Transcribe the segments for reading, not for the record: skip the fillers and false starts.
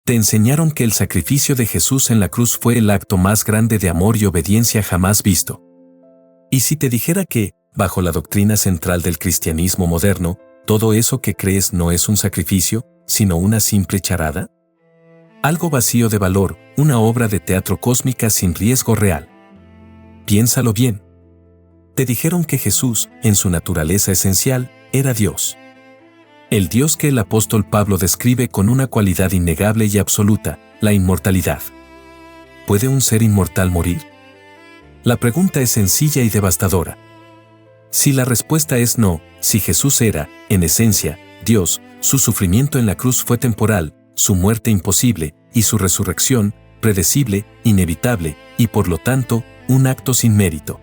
Te enseñaron que el sacrificio de Jesús en la cruz fue el acto más grande de amor y obediencia jamás visto. ¿Y si te dijera que, bajo la doctrina central del cristianismo moderno, todo eso que crees no es un sacrificio, sino una simple charada? Algo vacío de valor, una obra de teatro cósmica sin riesgo real. Piénsalo bien. Te dijeron que Jesús, en su naturaleza esencial, era Dios. El Dios que el apóstol Pablo describe con una cualidad innegable y absoluta, la inmortalidad. ¿Puede un ser inmortal morir? La pregunta es sencilla y devastadora. Si la respuesta es no, si Jesús era, en esencia, Dios, su sufrimiento en la cruz fue temporal, su muerte imposible, y su resurrección, predecible, inevitable, y por lo tanto, un acto sin mérito.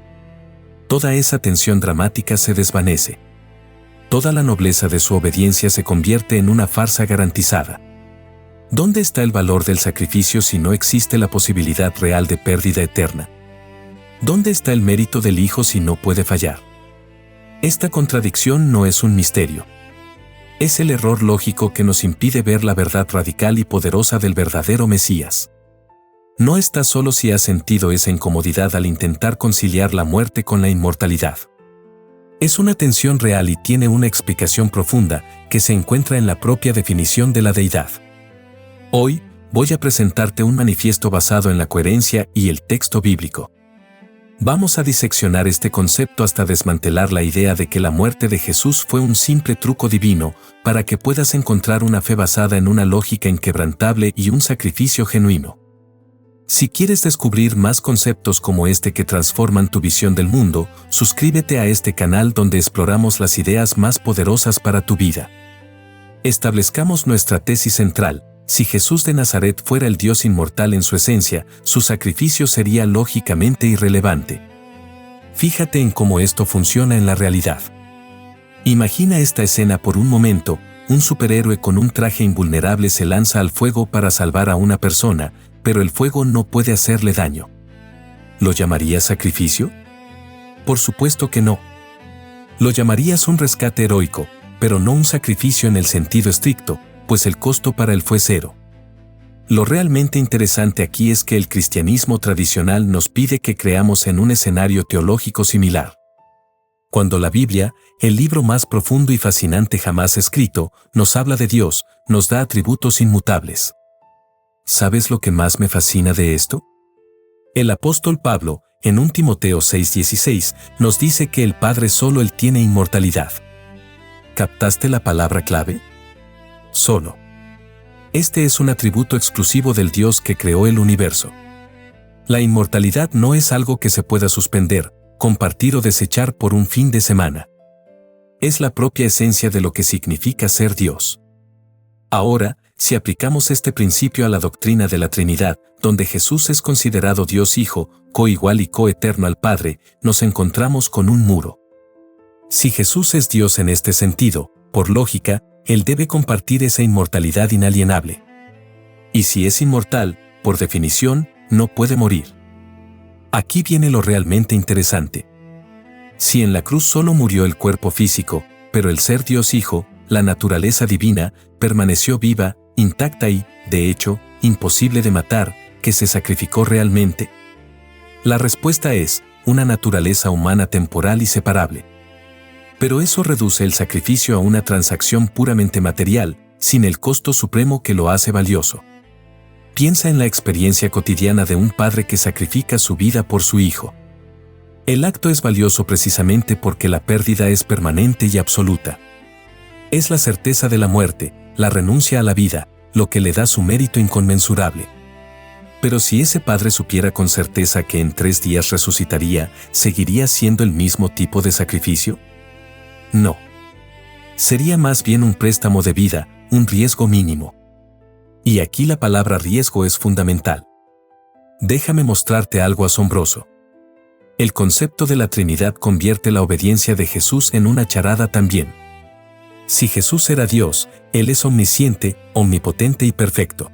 Toda esa tensión dramática se desvanece. Toda la nobleza de su obediencia se convierte en una farsa garantizada. ¿Dónde está el valor del sacrificio si no existe la posibilidad real de pérdida eterna? ¿Dónde está el mérito del Hijo si no puede fallar? Esta contradicción no es un misterio. Es el error lógico que nos impide ver la verdad radical y poderosa del verdadero Mesías. No estás solo si has sentido esa incomodidad al intentar conciliar la muerte con la inmortalidad. Es una tensión real y tiene una explicación profunda que se encuentra en la propia definición de la deidad. Hoy, voy a presentarte un manifiesto basado en la coherencia y el texto bíblico. Vamos a diseccionar este concepto hasta desmantelar la idea de que la muerte de Jesús fue un simple truco divino, para que puedas encontrar una fe basada en una lógica inquebrantable y un sacrificio genuino. Si quieres descubrir más conceptos como este que transforman tu visión del mundo, suscríbete a este canal donde exploramos las ideas más poderosas para tu vida. Establezcamos nuestra tesis central. Si Jesús de Nazaret fuera el Dios inmortal en su esencia, su sacrificio sería lógicamente irrelevante. Fíjate en cómo esto funciona en la realidad. Imagina esta escena por un momento: un superhéroe con un traje invulnerable se lanza al fuego para salvar a una persona, pero el fuego no puede hacerle daño. ¿Lo llamarías sacrificio? Por supuesto que no. Lo llamarías un rescate heroico, pero no un sacrificio en el sentido estricto, pues el costo para él fue cero. Lo realmente interesante aquí es que el cristianismo tradicional nos pide que creamos en un escenario teológico similar. Cuando la Biblia, el libro más profundo y fascinante jamás escrito, nos habla de Dios, nos da atributos inmutables. ¿Sabes lo que más me fascina de esto? El apóstol Pablo, en 1 Timoteo 6:16, nos dice que el Padre solo Él tiene inmortalidad. ¿Captaste la palabra clave? Solo. Este es un atributo exclusivo del Dios que creó el universo. La inmortalidad no es algo que se pueda suspender, compartir o desechar por un fin de semana. Es la propia esencia de lo que significa ser Dios. Ahora, si aplicamos este principio a la doctrina de la Trinidad, donde Jesús es considerado Dios Hijo, coigual y coeterno al Padre, nos encontramos con un muro. Si Jesús es Dios en este sentido, por lógica, Él debe compartir esa inmortalidad inalienable. Y si es inmortal, por definición, no puede morir. Aquí viene lo realmente interesante. Si en la cruz solo murió el cuerpo físico, pero el ser Dios Hijo, la naturaleza divina, permaneció viva, intacta y, de hecho, imposible de matar, que se sacrificó realmente. La respuesta es, una naturaleza humana temporal y separable. Pero eso reduce el sacrificio a una transacción puramente material, sin el costo supremo que lo hace valioso. Piensa en la experiencia cotidiana de un padre que sacrifica su vida por su hijo. El acto es valioso precisamente porque la pérdida es permanente y absoluta. Es la certeza de la muerte, la renuncia a la vida, lo que le da su mérito inconmensurable. Pero si ese padre supiera con certeza que en 3 días resucitaría, ¿seguiría siendo el mismo tipo de sacrificio? No. Sería más bien un préstamo de vida, un riesgo mínimo. Y aquí la palabra riesgo es fundamental. Déjame mostrarte algo asombroso. El concepto de la Trinidad convierte la obediencia de Jesús en una charada también. Si Jesús era Dios, Él es omnisciente, omnipotente y perfecto.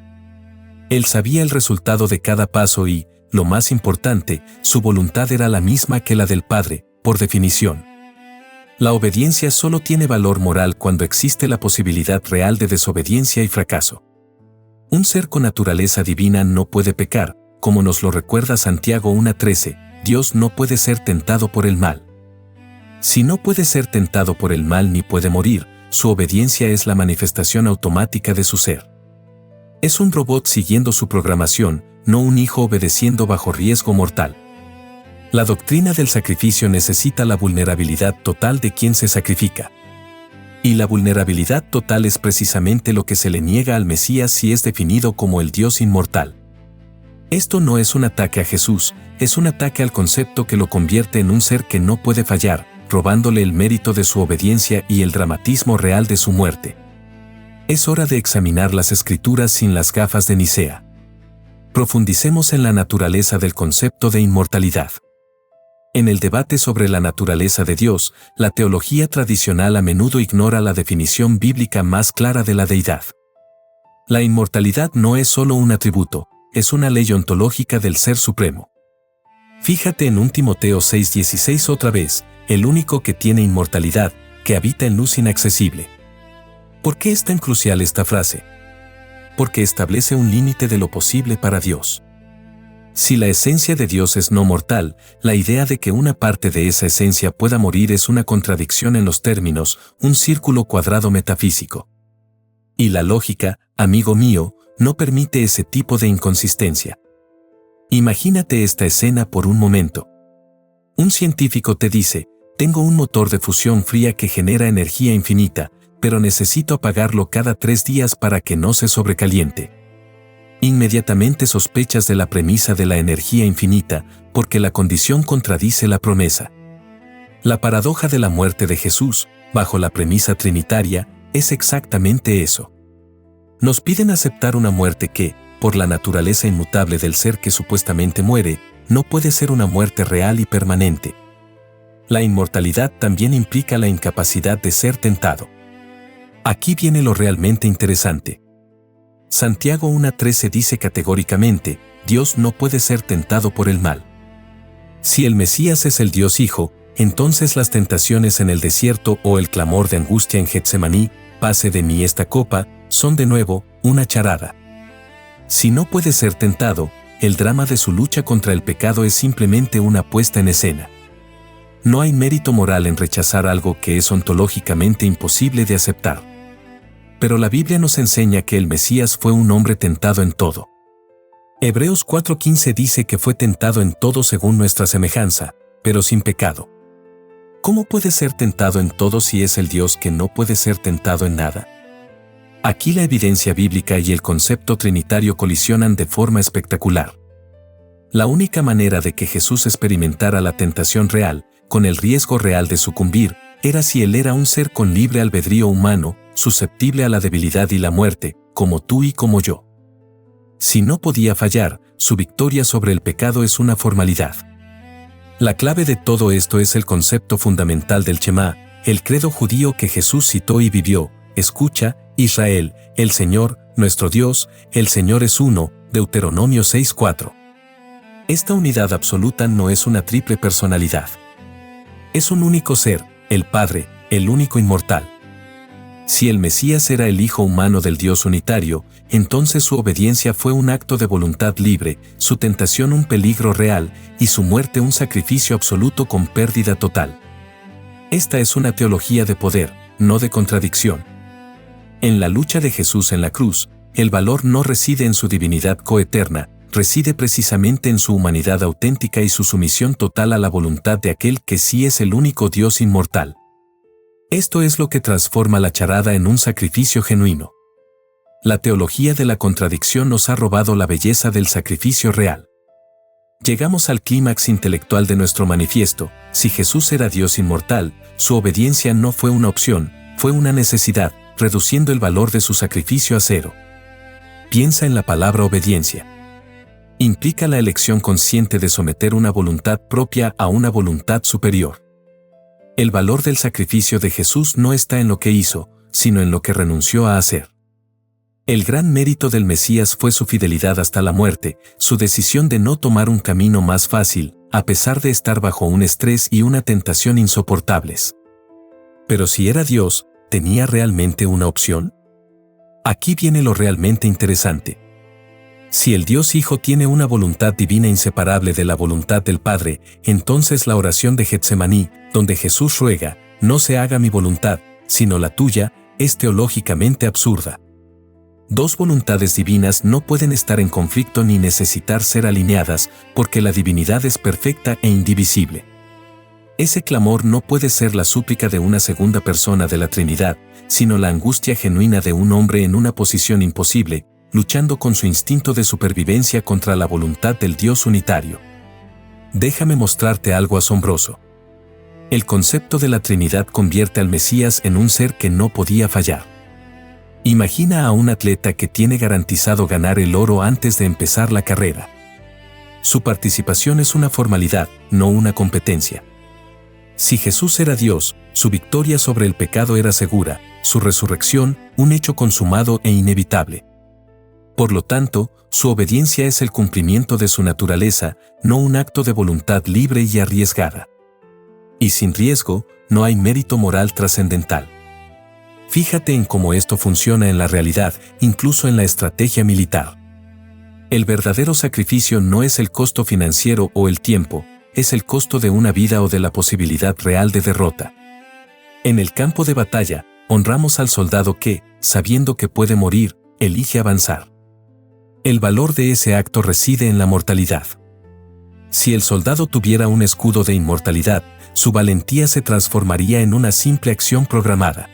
Él sabía el resultado de cada paso y, lo más importante, su voluntad era la misma que la del Padre, por definición. La obediencia solo tiene valor moral cuando existe la posibilidad real de desobediencia y fracaso. Un ser con naturaleza divina no puede pecar, como nos lo recuerda Santiago 1:13, Dios no puede ser tentado por el mal. Si no puede ser tentado por el mal ni puede morir, su obediencia es la manifestación automática de su ser. Es un robot siguiendo su programación, no un hijo obedeciendo bajo riesgo mortal. La doctrina del sacrificio necesita la vulnerabilidad total de quien se sacrifica. Y la vulnerabilidad total es precisamente lo que se le niega al Mesías si es definido como el Dios inmortal. Esto no es un ataque a Jesús, es un ataque al concepto que lo convierte en un ser que no puede fallar, robándole el mérito de su obediencia y el dramatismo real de su muerte. Es hora de examinar las Escrituras sin las gafas de Nicea. Profundicemos en la naturaleza del concepto de inmortalidad. En el debate sobre la naturaleza de Dios, la teología tradicional a menudo ignora la definición bíblica más clara de la deidad. La inmortalidad no es solo un atributo, es una ley ontológica del Ser Supremo. Fíjate en 1 Timoteo 6:16 otra vez, el único que tiene inmortalidad, que habita en luz inaccesible. ¿Por qué es tan crucial esta frase? Porque establece un límite de lo posible para Dios. Si la esencia de Dios es no mortal, la idea de que una parte de esa esencia pueda morir es una contradicción en los términos, un círculo cuadrado metafísico. Y la lógica, amigo mío, no permite ese tipo de inconsistencia. Imagínate esta escena por un momento. Un científico te dice, tengo un motor de fusión fría que genera energía infinita, pero necesito apagarlo cada 3 días para que no se sobrecaliente. Inmediatamente sospechas de la premisa de la energía infinita, porque la condición contradice la promesa. La paradoja de la muerte de Jesús, bajo la premisa trinitaria, es exactamente eso. Nos piden aceptar una muerte que, por la naturaleza inmutable del ser que supuestamente muere, no puede ser una muerte real y permanente. La inmortalidad también implica la incapacidad de ser tentado. Aquí viene lo realmente interesante. Santiago 1:13 dice categóricamente, Dios no puede ser tentado por el mal. Si el Mesías es el Dios Hijo, entonces las tentaciones en el desierto o el clamor de angustia en Getsemaní, pase de mí esta copa, son de nuevo una charada. Si no puede ser tentado, el drama de su lucha contra el pecado es simplemente una puesta en escena. No hay mérito moral en rechazar algo que es ontológicamente imposible de aceptar. Pero la Biblia nos enseña que el Mesías fue un hombre tentado en todo. Hebreos 4:15 dice que fue tentado en todo según nuestra semejanza, pero sin pecado. ¿Cómo puede ser tentado en todo si es el Dios que no puede ser tentado en nada? Aquí la evidencia bíblica y el concepto trinitario colisionan de forma espectacular. La única manera de que Jesús experimentara la tentación real, con el riesgo real de sucumbir, era si él era un ser con libre albedrío humano, susceptible a la debilidad y la muerte, como tú y como yo. Si no podía fallar, su victoria sobre el pecado es una formalidad. La clave de todo esto es el concepto fundamental del Shema, el credo judío que Jesús citó y vivió. Escucha, Israel, el Señor, nuestro Dios, el Señor es uno, Deuteronomio 6:4. Esta unidad absoluta no es una triple personalidad. Es un único ser, el Padre, el único inmortal. Si el Mesías era el Hijo humano del Dios unitario, entonces su obediencia fue un acto de voluntad libre, su tentación un peligro real y su muerte un sacrificio absoluto con pérdida total. Esta es una teología de poder, no de contradicción. En la lucha de Jesús en la cruz, el valor no reside en su divinidad coeterna, reside precisamente en su humanidad auténtica y su sumisión total a la voluntad de aquel que sí es el único Dios inmortal. Esto es lo que transforma la charada en un sacrificio genuino. La teología de la contradicción nos ha robado la belleza del sacrificio real. Llegamos al clímax intelectual de nuestro manifiesto. Si Jesús era Dios inmortal, su obediencia no fue una opción, fue una necesidad, reduciendo el valor de su sacrificio a cero. Piensa en la palabra obediencia. Implica la elección consciente de someter una voluntad propia a una voluntad superior. El valor del sacrificio de Jesús no está en lo que hizo, sino en lo que renunció a hacer. El gran mérito del Mesías fue su fidelidad hasta la muerte, su decisión de no tomar un camino más fácil, a pesar de estar bajo un estrés y una tentación insoportables. Pero si era Dios, ¿tenía realmente una opción? Aquí viene lo realmente interesante. Si el Dios Hijo tiene una voluntad divina inseparable de la voluntad del Padre, entonces la oración de Getsemaní, donde Jesús ruega, no se haga mi voluntad, sino la tuya, es teológicamente absurda. Dos voluntades divinas no pueden estar en conflicto ni necesitar ser alineadas, porque la divinidad es perfecta e indivisible. Ese clamor no puede ser la súplica de una segunda persona de la Trinidad, sino la angustia genuina de un hombre en una posición imposible, luchando con su instinto de supervivencia contra la voluntad del Dios unitario. Déjame mostrarte algo asombroso. El concepto de la Trinidad convierte al Mesías en un ser que no podía fallar. Imagina a un atleta que tiene garantizado ganar el oro antes de empezar la carrera. Su participación es una formalidad, no una competencia. Si Jesús era Dios, su victoria sobre el pecado era segura, su resurrección, un hecho consumado e inevitable. Por lo tanto, su obediencia es el cumplimiento de su naturaleza, no un acto de voluntad libre y arriesgada. Y sin riesgo, no hay mérito moral trascendental. Fíjate en cómo esto funciona en la realidad, incluso en la estrategia militar. El verdadero sacrificio no es el costo financiero o el tiempo, es el costo de una vida o de la posibilidad real de derrota. En el campo de batalla, honramos al soldado que, sabiendo que puede morir, elige avanzar. El valor de ese acto reside en la mortalidad. Si el soldado tuviera un escudo de inmortalidad, su valentía se transformaría en una simple acción programada.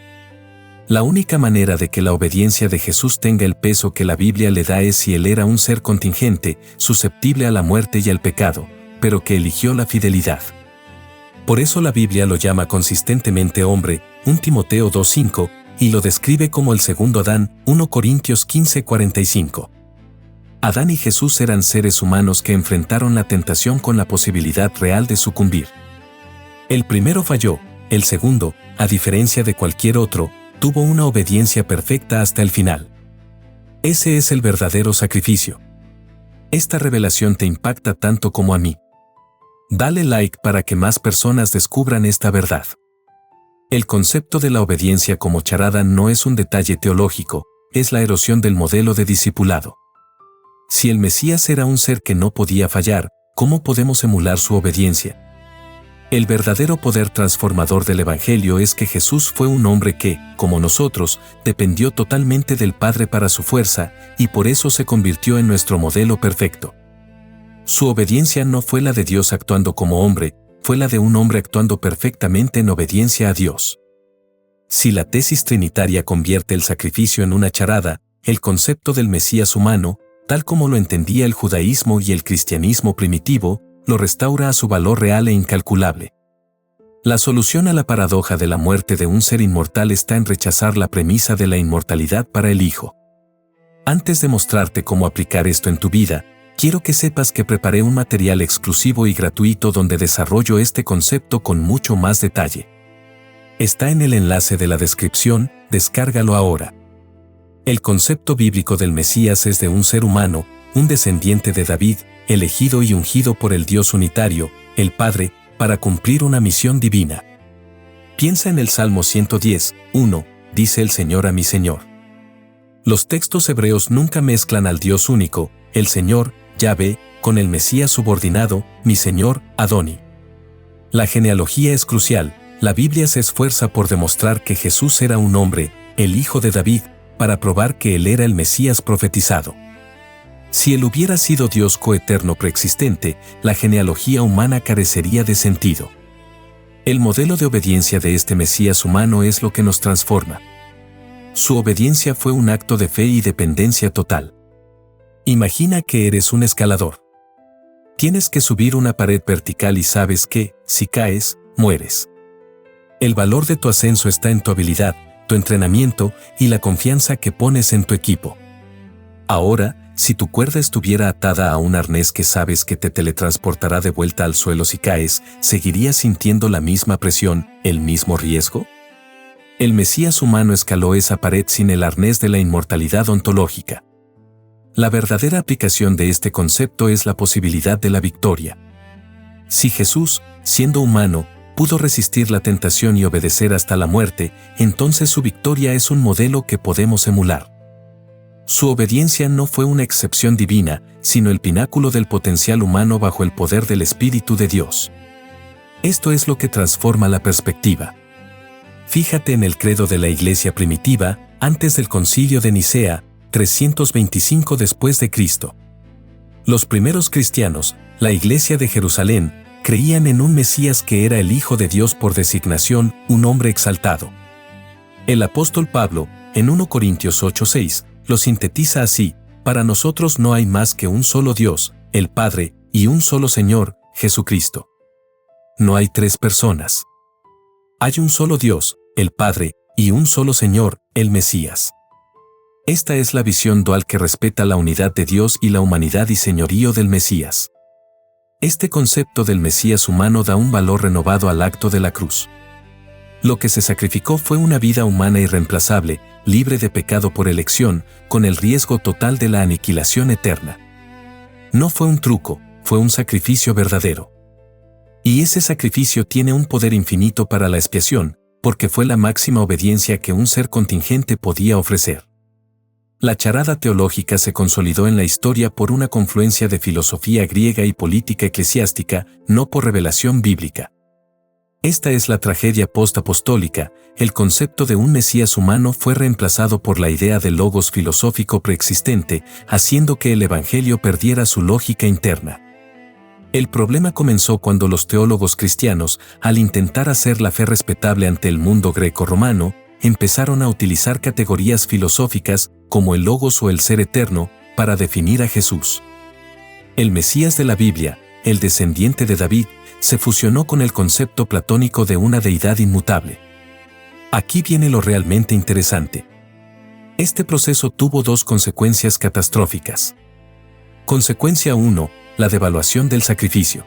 La única manera de que la obediencia de Jesús tenga el peso que la Biblia le da es si él era un ser contingente, susceptible a la muerte y al pecado, pero que eligió la fidelidad. Por eso la Biblia lo llama consistentemente hombre, 1 Timoteo 2:5, y lo describe como el segundo Adán, 1 Corintios 15:45. Adán y Jesús eran seres humanos que enfrentaron la tentación con la posibilidad real de sucumbir. El primero falló, el segundo, a diferencia de cualquier otro, tuvo una obediencia perfecta hasta el final. Ese es el verdadero sacrificio. Esta revelación te impacta tanto como a mí. Dale like para que más personas descubran esta verdad. El concepto de la obediencia como charada no es un detalle teológico, es la erosión del modelo de discipulado. Si el Mesías era un ser que no podía fallar, ¿cómo podemos emular su obediencia? El verdadero poder transformador del Evangelio es que Jesús fue un hombre que, como nosotros, dependió totalmente del Padre para su fuerza, y por eso se convirtió en nuestro modelo perfecto. Su obediencia no fue la de Dios actuando como hombre, fue la de un hombre actuando perfectamente en obediencia a Dios. Si la tesis trinitaria convierte el sacrificio en una charada, el concepto del Mesías humano, tal como lo entendía el judaísmo y el cristianismo primitivo, lo restaura a su valor real e incalculable. La solución a la paradoja de la muerte de un ser inmortal está en rechazar la premisa de la inmortalidad para el Hijo. Antes de mostrarte cómo aplicar esto en tu vida, quiero que sepas que preparé un material exclusivo y gratuito donde desarrollo este concepto con mucho más detalle. Está en el enlace de la descripción, descárgalo ahora. El concepto bíblico del Mesías es de un ser humano, un descendiente de David, elegido y ungido por el Dios unitario, el Padre, para cumplir una misión divina. Piensa en el Salmo 110, 1, dice el Señor a mi Señor. Los textos hebreos nunca mezclan al Dios único, el Señor, Yahvé, con el Mesías subordinado, mi Señor, Adoni. La genealogía es crucial, la Biblia se esfuerza por demostrar que Jesús era un hombre, el hijo de David, para probar que él era el Mesías profetizado. Si él hubiera sido Dios coeterno preexistente, la genealogía humana carecería de sentido. El modelo de obediencia de este Mesías humano es lo que nos transforma. Su obediencia fue un acto de fe y dependencia total. Imagina que eres un escalador. Tienes que subir una pared vertical y sabes que, si caes, mueres. El valor de tu ascenso está en tu habilidad, tu entrenamiento y la confianza que pones en tu equipo. Ahora, si tu cuerda estuviera atada a un arnés que sabes que te teletransportará de vuelta al suelo si caes, ¿seguirías sintiendo la misma presión, el mismo riesgo? El Mesías humano escaló esa pared sin el arnés de la inmortalidad ontológica. La verdadera aplicación de este concepto es la posibilidad de la victoria. Si Jesús, siendo humano, pudo resistir la tentación y obedecer hasta la muerte, entonces su victoria es un modelo que podemos emular. Su obediencia no fue una excepción divina, sino el pináculo del potencial humano bajo el poder del Espíritu de Dios. Esto es lo que transforma la perspectiva. Fíjate en el credo de la Iglesia primitiva, antes del Concilio de Nicea, 325 después de Cristo. Los primeros cristianos, la Iglesia de Jerusalén, creían en un Mesías que era el Hijo de Dios por designación, un hombre exaltado. El apóstol Pablo, en 1 Corintios 8:6, lo sintetiza así: para nosotros no hay más que un solo Dios, el Padre, y un solo Señor, Jesucristo. No hay tres personas. Hay un solo Dios, el Padre, y un solo Señor, el Mesías. Esta es la visión dual que respeta la unidad de Dios y la humanidad y señorío del Mesías. Este concepto del Mesías humano da un valor renovado al acto de la cruz. Lo que se sacrificó fue una vida humana irreemplazable, libre de pecado por elección, con el riesgo total de la aniquilación eterna. No fue un truco, fue un sacrificio verdadero. Y ese sacrificio tiene un poder infinito para la expiación, porque fue la máxima obediencia que un ser contingente podía ofrecer. La charada teológica se consolidó en la historia por una confluencia de filosofía griega y política eclesiástica, no por revelación bíblica. Esta es la tragedia post-apostólica. El concepto de un Mesías humano fue reemplazado por la idea del logos filosófico preexistente, haciendo que el Evangelio perdiera su lógica interna. El problema comenzó cuando los teólogos cristianos, al intentar hacer la fe respetable ante el mundo greco-romano, empezaron a utilizar categorías filosóficas, como el logos o el ser eterno, para definir a Jesús. El Mesías de la Biblia, el descendiente de David, se fusionó con el concepto platónico de una deidad inmutable. Aquí viene lo realmente interesante. Este proceso tuvo dos consecuencias catastróficas. Consecuencia 1, la devaluación del sacrificio.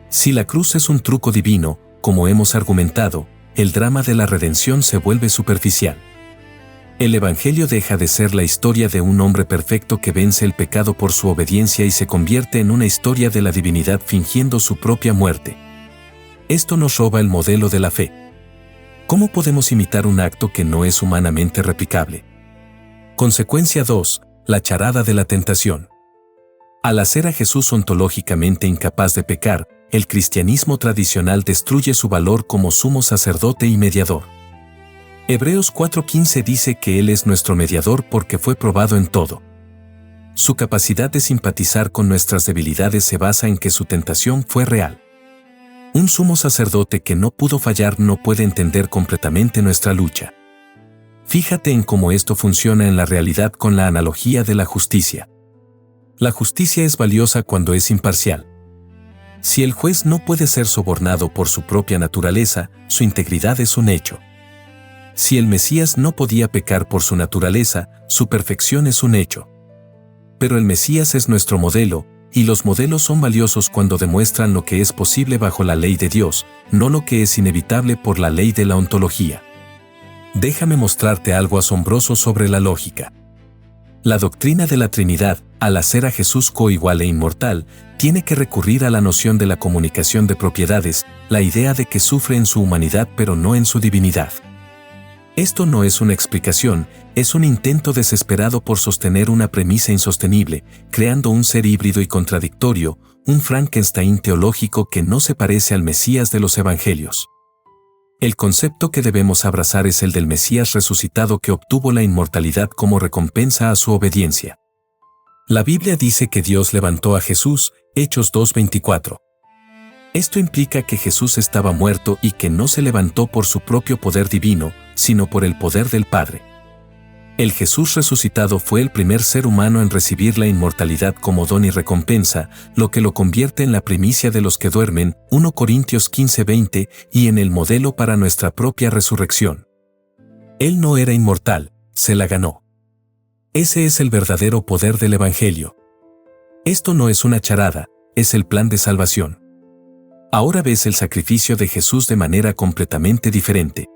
Si la cruz es un truco divino, como hemos argumentado, el drama de la redención se vuelve superficial. El Evangelio deja de ser la historia de un hombre perfecto que vence el pecado por su obediencia y se convierte en una historia de la divinidad fingiendo su propia muerte. Esto nos roba el modelo de la fe. ¿Cómo podemos imitar un acto que no es humanamente replicable? Consecuencia 2, la charada de la tentación. Al hacer a Jesús ontológicamente incapaz de pecar, el cristianismo tradicional destruye su valor como sumo sacerdote y mediador. Hebreos 4:15 dice que Él es nuestro mediador porque fue probado en todo. Su capacidad de simpatizar con nuestras debilidades se basa en que su tentación fue real. Un sumo sacerdote que no pudo fallar no puede entender completamente nuestra lucha. Fíjate en cómo esto funciona en la realidad con la analogía de la justicia. La justicia es valiosa cuando es imparcial. Si el juez no puede ser sobornado por su propia naturaleza, su integridad es un hecho. Si el Mesías no podía pecar por su naturaleza, su perfección es un hecho. Pero el Mesías es nuestro modelo, y los modelos son valiosos cuando demuestran lo que es posible bajo la ley de Dios, no lo que es inevitable por la ley de la ontología. Déjame mostrarte algo asombroso sobre la lógica. La doctrina de la Trinidad, al hacer a Jesús coigual e inmortal, tiene que recurrir a la noción de la comunicación de propiedades, la idea de que sufre en su humanidad pero no en su divinidad. Esto no es una explicación, es un intento desesperado por sostener una premisa insostenible, creando un ser híbrido y contradictorio, un Frankenstein teológico que no se parece al Mesías de los Evangelios. El concepto que debemos abrazar es el del Mesías resucitado que obtuvo la inmortalidad como recompensa a su obediencia. La Biblia dice que Dios levantó a Jesús, Hechos 2:24. Esto implica que Jesús estaba muerto y que no se levantó por su propio poder divino, sino por el poder del Padre. El Jesús resucitado fue el primer ser humano en recibir la inmortalidad como don y recompensa, lo que lo convierte en la primicia de los que duermen, 1 Corintios 15:20, y en el modelo para nuestra propia resurrección. Él no era inmortal, se la ganó. Ese es el verdadero poder del Evangelio. Esto no es una charada, es el plan de salvación. Ahora ves el sacrificio de Jesús de manera completamente diferente.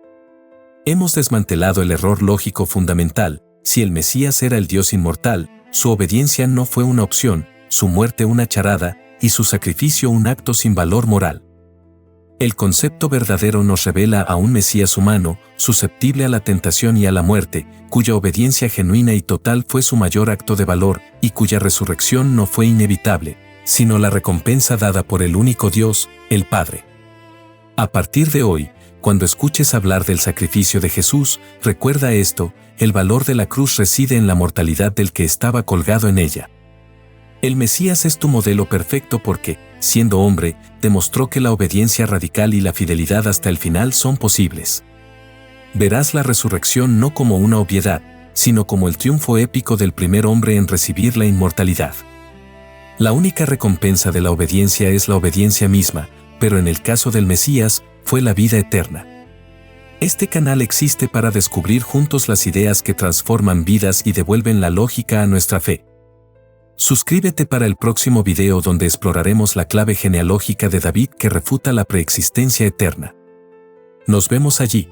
Hemos desmantelado el error lógico fundamental. Si el Mesías era el Dios inmortal, su obediencia no fue una opción, su muerte una charada, y su sacrificio un acto sin valor moral. El concepto verdadero nos revela a un Mesías humano, susceptible a la tentación y a la muerte, cuya obediencia genuina y total fue su mayor acto de valor, y cuya resurrección no fue inevitable, sino la recompensa dada por el único Dios, el Padre. A partir de hoy, cuando escuches hablar del sacrificio de Jesús, recuerda esto: el valor de la cruz reside en la mortalidad del que estaba colgado en ella. El Mesías es tu modelo perfecto porque, siendo hombre, demostró que la obediencia radical y la fidelidad hasta el final son posibles. Verás la resurrección no como una obviedad, sino como el triunfo épico del primer hombre en recibir la inmortalidad. La única recompensa de la obediencia es la obediencia misma, pero en el caso del Mesías, fue la vida eterna. Este canal existe para descubrir juntos las ideas que transforman vidas y devuelven la lógica a nuestra fe. Suscríbete para el próximo video donde exploraremos la clave genealógica de David que refuta la preexistencia eterna. Nos vemos allí.